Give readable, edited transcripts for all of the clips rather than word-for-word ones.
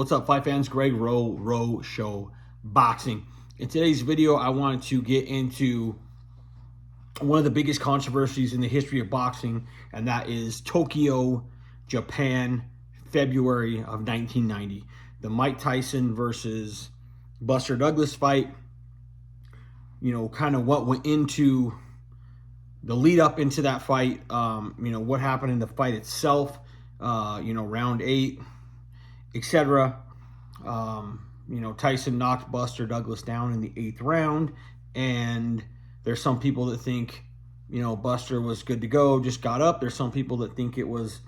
What's up, fight fans? Greg Rowe Show Boxing. In today's video, I wanted to get into one of the biggest controversies in the history of boxing, and that is Tokyo, Japan, February of 1990. The Mike Tyson versus Buster Douglas fight. You know, kind of what went into the lead up into that fight. You know, what happened in the fight itself. You know, round 8, etc. You know, Tyson knocked Buster Douglas down in the 8th round, and there's some people that think, you know, Buster was good to go, just got up. There's some people that think it was,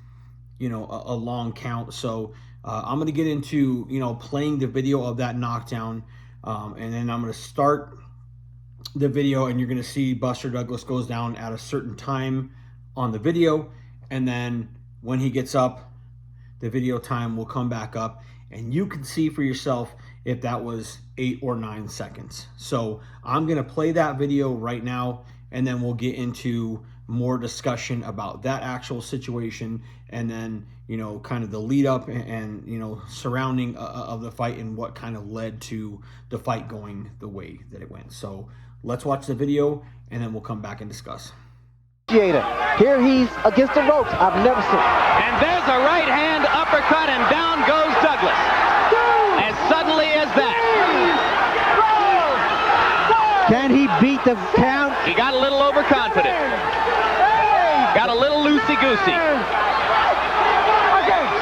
you know, a long count. So I'm going to get into, you know, playing the video of that knockdown, and then I'm going to start the video, and you're going to see Buster Douglas goes down at a certain time on the video, and then when he gets up, the video time will come back up, and you can see for yourself if that was 8 or 9 seconds. So I'm going to play that video right now, and then we'll get into more discussion about that actual situation, and then, you know, kind of the lead up and you know, surrounding of the fight and what kind of led to the fight going the way that it went. So let's watch the video, and then we'll come back and discuss. Here he's against the ropes. I've never seen. And there's a right hand uppercut, and down goes Douglas. As suddenly as that. Can he beat the count? He got a little overconfident. Got a little loosey-goosey.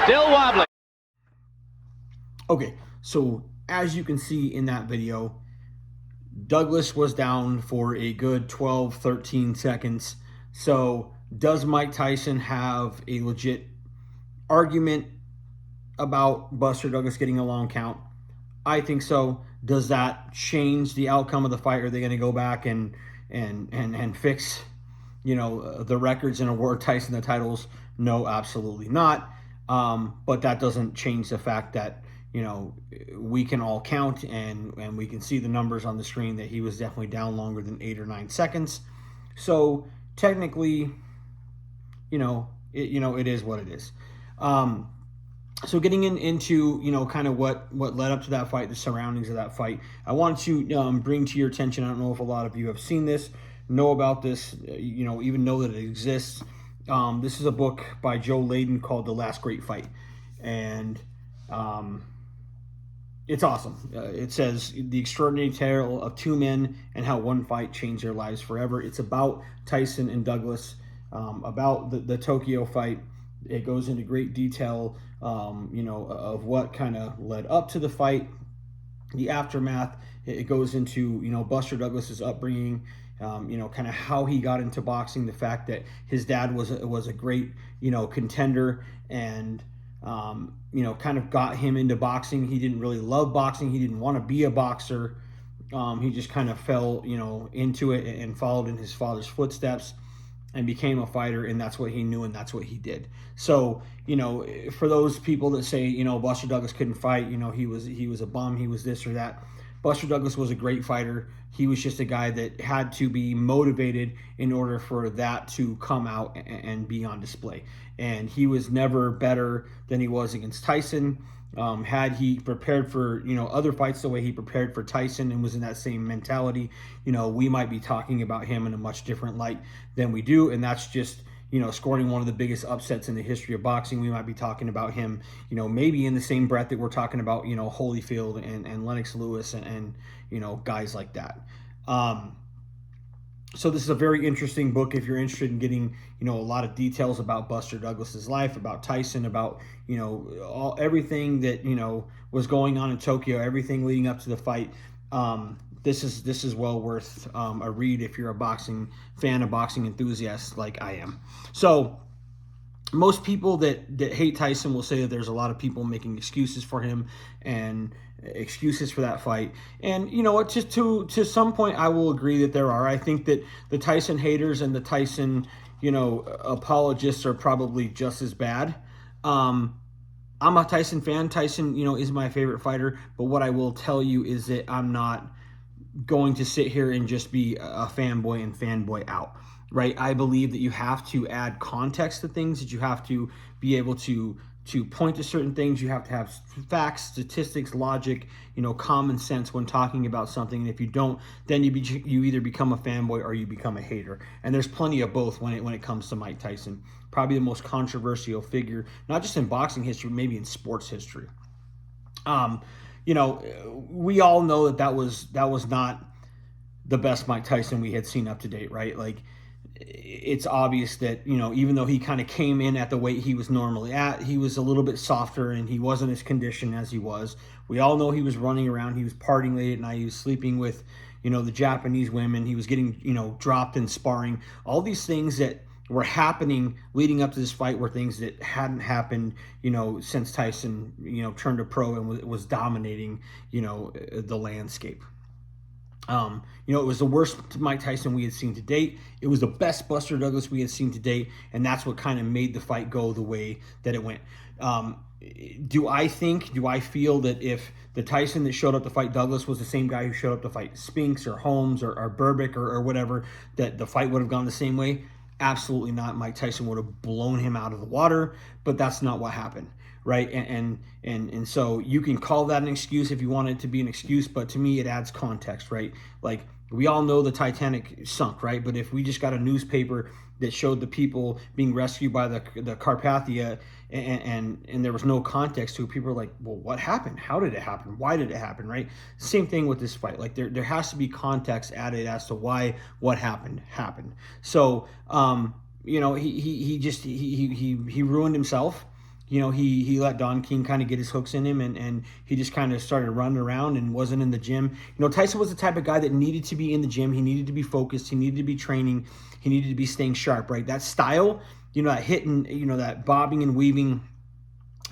Still wobbling. Okay, so as you can see in that video, Douglas was down for a good 12, 13 seconds. So does Mike Tyson have a legit argument about Buster Douglas getting a long count? I think so. Does that change the outcome of the fight? Are they going to go back and fix, you know, the records and award Tyson the titles? No, absolutely not. But that doesn't change the fact that, you know, we can all count and we can see the numbers on the screen that he was definitely down longer than 8 or 9 seconds. So technically, you know, it is what it is. So getting into, you know, kind of what led up to that fight, the surroundings of that fight, I want to bring to your attention, I don't know if a lot of you have seen this, know about this, you know, even know that it exists. This is a book by Joe Layden called The Last Great Fight. And it's awesome. It says the extraordinary tale of 2 men and how one fight changed their lives forever. It's about Tyson and Douglas, about the Tokyo fight. It goes into great detail, you know, of what kind of led up to the fight, the aftermath. It goes into, you know, Buster Douglas's upbringing, you know, kind of how he got into boxing, the fact that his dad was a great, you know, contender, and you know, kind of got him into boxing. He didn't really love boxing. He didn't want to be a boxer. He just kind of fell, you know, into it and followed in his father's footsteps and became a fighter, and that's what he knew and that's what he did. So, you know, for those people that say, you know, Buster Douglas couldn't fight, you know, he was a bum, he was this or that. Buster Douglas was a great fighter. He was just a guy that had to be motivated in order for that to come out and be on display. And he was never better than he was against Tyson. Had he prepared for, you know, other fights the way he prepared for Tyson and was in that same mentality, you know, we might be talking about him in a much different light than we do. And that's just, you know, scoring one of the biggest upsets in the history of boxing. We might be talking about him, you know, maybe in the same breath that we're talking about, you know, Holyfield and Lennox Lewis and you know, guys like that. So this is a very interesting book if you're interested in getting, you know, a lot of details about Buster Douglas's life, about Tyson, about, you know, everything that, you know, was going on in Tokyo, everything leading up to the fight. This is well worth a read if you're a boxing fan, a boxing enthusiast like I am. So most people that hate Tyson will say that there's a lot of people making excuses for him and excuses for that fight. And you know what, just to some point I will agree that there are. I think that the Tyson haters and the Tyson, you know, apologists are probably just as bad. I'm a Tyson fan. Tyson, you know, is my favorite fighter, but what I will tell you is that I'm not going to sit here and just be a fanboy and fanboy out. Right? I believe that you have to add context to things, that you have to be able to point to certain things. You have to have facts, statistics, logic, common sense when talking about something. And if you don't, then you either become a fanboy or you become a hater. And there's plenty of both when it comes to Mike Tyson. Probably the most controversial figure, not just in boxing history, maybe in sports history. We all know that was not the best Mike Tyson we had seen up to date, right? Like, it's obvious that, even though he kind of came in at the weight he was normally at, he was a little bit softer and he wasn't as conditioned as he was. We all know he was running around, he was partying late at night, he was sleeping with, the Japanese women, he was getting, dropped in sparring. All these things that were happening leading up to this fight were things that hadn't happened, since Tyson, turned a pro and was dominating, the landscape. It was the worst Mike Tyson we had seen to date. It was the best Buster Douglas we had seen to date, and that's what kind of made the fight go the way that it went. Do I feel that if the Tyson that showed up to fight Douglas was the same guy who showed up to fight Spinks or Holmes or Berbick or whatever, that the fight would have gone the same way? Absolutely not. Mike Tyson would have blown him out of the water, but that's not what happened. Right. And so you can call that an excuse if you want it to be an excuse, but to me, it adds context, right? Like, we all know the Titanic sunk, right? But if we just got a newspaper that showed the people being rescued by the Carpathia and there was no context to it, people are like, well, what happened? How did it happen? Why did it happen? Right. Same thing with this fight. Like, there has to be context added as to why what happened. So, he ruined himself. He let Don King kind of get his hooks in him, and he just kind of started running around and wasn't in the gym. Tyson was the type of guy that needed to be in the gym. He needed to be focused. He needed to be training. He needed to be staying sharp, right? That style, that hitting, that bobbing and weaving,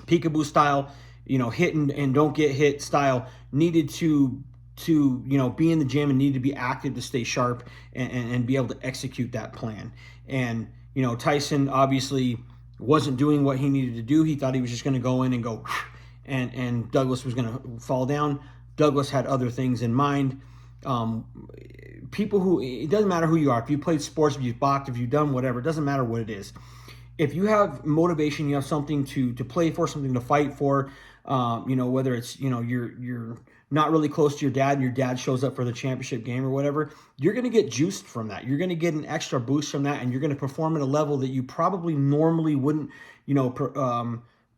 peekaboo style, hit and don't get hit style needed to be in the gym and needed to be active to stay sharp and be able to execute that plan. And, Tyson obviously wasn't doing what he needed to do. He thought he was just going to go in and go, and Douglas was going to fall down. Douglas had other things in mind. People who, it doesn't matter who you are. If you played sports, if you've boxed, if you've done whatever, it doesn't matter what it is. If you have motivation, you have something to play for, something to fight for, whether it's, you're not really close to your dad and your dad shows up for the championship game or whatever, you're going to get juiced from that. You're going to get an extra boost from that, and you're going to perform at a level that you probably normally wouldn't,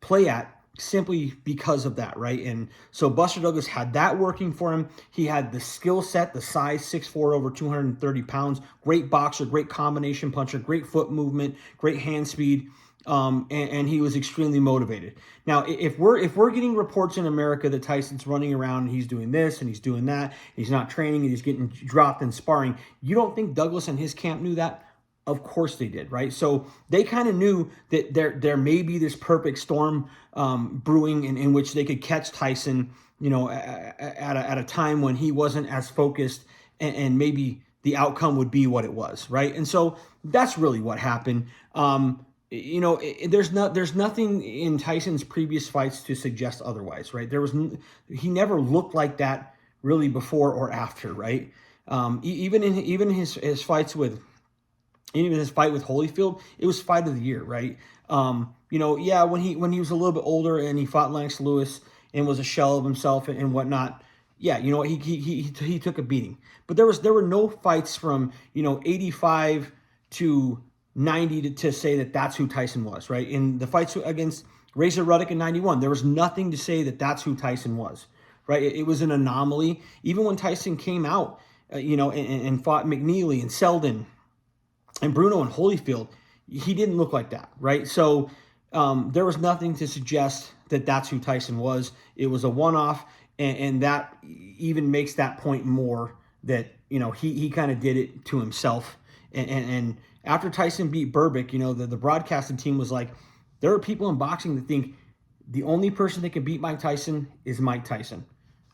play at, simply because of that, right? And so Buster Douglas had that working for him. He had the skill set, the size, 6'4", over 230 pounds, great boxer, great combination puncher, great foot movement, great hand speed. And he was extremely motivated. Now, if we're getting reports in America that Tyson's running around and he's doing this and he's doing that, he's not training and he's getting dropped in sparring, you don't think Douglas and his camp knew that? Of course they did, right? So they kind of knew that there may be this perfect storm brewing in which they could catch Tyson, at a time when he wasn't as focused, and maybe the outcome would be what it was, right? And so that's really what happened. There's nothing in Tyson's previous fights to suggest otherwise, right? He never looked like that really before or after, right? Even his fights with. Even his fight with Holyfield, it was fight of the year, right? When he was a little bit older and he fought Lennox Lewis and was a shell of himself and whatnot, he took a beating. But there were no fights from 85 to 90 to say that that's who Tyson was, right? In the fights against Razor Ruddock in 91, there was nothing to say that that's who Tyson was, right? It was an anomaly. Even when Tyson came out, and fought McNeely and Selden and Bruno and Holyfield, he didn't look like that, right? So there was nothing to suggest that that's who Tyson was. It was a one-off, and that even makes that point more that, he kind of did it to himself. And after Tyson beat Berbick, the broadcasting team was like, there are people in boxing that think the only person that can beat Mike Tyson is Mike Tyson.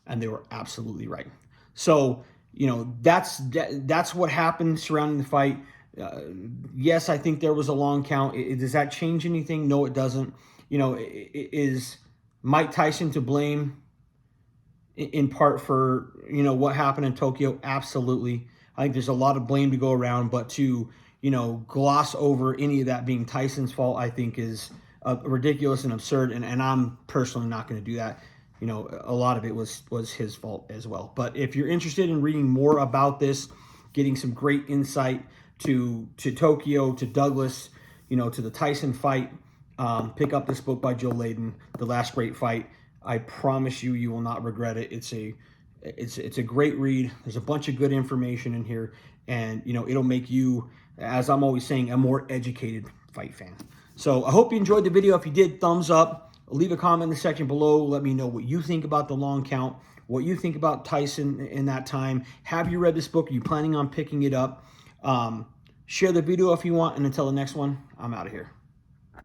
And they were absolutely right. So, that's what happened surrounding the fight. Yes, I think there was a long count. Does that change anything? No, it doesn't. Is Mike Tyson to blame in part for, what happened in Tokyo? Absolutely. I think there's a lot of blame to go around, but to, gloss over any of that being Tyson's fault, I think is ridiculous and absurd, and I'm personally not going to do that. You know, a lot of it was his fault as well. But if you're interested in reading more about this, getting some great insight to Tokyo, to Douglas, you know, to the Tyson fight, pick up this book by Joe Layden, The Last Great Fight. I promise you, you will not regret it. It's a great read. There's a bunch of good information in here, and you know, it'll make you, as I'm always saying, a more educated fight fan. So I hope you enjoyed the video. If you did, thumbs up. Leave a comment in the section below. Let me know what you think about the long count, what you think about Tyson in that time. Have you read this book? Are you planning on picking it up? Share the video if you want. And until the next one, I'm out of here.